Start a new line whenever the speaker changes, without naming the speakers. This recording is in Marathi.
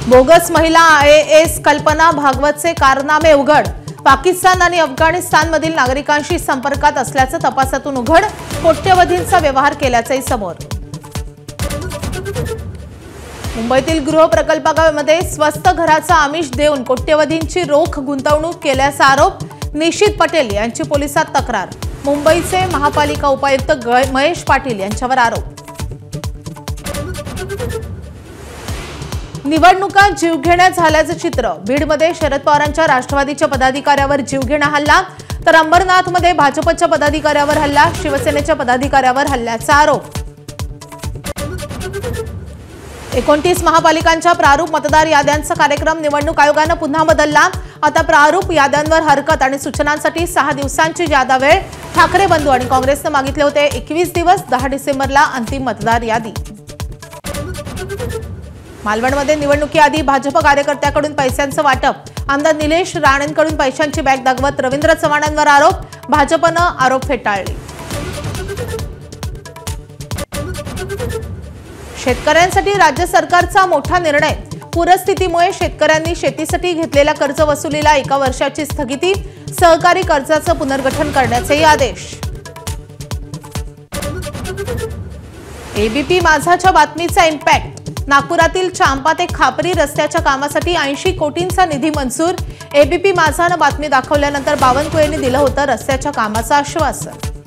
बोगस महिला IAS कल्पना भागवतचे कारनामे उघड। पाकिस्तान आणि अफगाणिस्तानमधील नागरिकांशी संपर्कात असल्याचं तपासातून उघड। कोट्यवधींचा व्यवहार केल्याचंही समोर। मुंबईतील गृह प्रकल्पामध्ये स्वस्त घराचा आमिष देऊन कोट्यवधींची रोख गुंतवणूक केल्याचा आरोप। निशित पटेल यांची पोलिसात तक्रार। मुंबईचे महापालिका उपायुक्त महेश पाटील यांच्यावर आरोप। निवडणुका जीवघेण्या झाल्याचं चित्र। बीडमध्ये शरद पवारांच्या राष्ट्रवादीच्या पदाधिकाऱ्यावर जीवघेणा हल्ला, तर अंबरनाथमध्ये भाजपच्या पदाधिकाऱ्यावर हल्ला, शिवसेनेच्या पदाधिकाऱ्यावर हल्ल्याचा आरोप। 29 महापालिकांच्या प्रारूप मतदार याद्यांचा कार्यक्रम निवडणूक आयोगाने पुन्हा बदलला। आता प्रारूप याद्यांवर हरकत आणि सूचनांसाठी 6 दिवसांची जादा वेळ। ठाकरे बंधू आणि काँग्रेसने मागितले होते 21 दिवस। 10 डिसेंबरला अंतिम मतदार यादी। मालवणमध्ये निवडणुकीआधी भाजप कार्यकर्त्याकडून पैशांचं वाटप। आमदार निलेश राणेंकडून पैशांची बॅग दाखवत रवींद्र चव्हाणांवर आरोप। भाजपनं आरोप फेटाळले। शेतकऱ्यांसाठी राज्य सरकारचा मोठा निर्णय। पूरस्थितीमुळे शेतकऱ्यांनी शेतीसाठी घेतलेल्या कर्ज वसुलीला 1 वर्षाची स्थगिती। सहकारी कर्जाचं पुनर्गठन करण्याचे आदेश। एबीपी माझाच्या बातमीचा इम्पॅक्ट। नागपुरातील चांपा ते खापरी रस्त्याच्या कामासाठी 80 कोटींचा निधी मंजूर। एबीपी माझानं बातमी दाखवल्यानंतर बावनकुळेंनी दिलं होतं रस्त्याच्या कामाचं आश्वासन।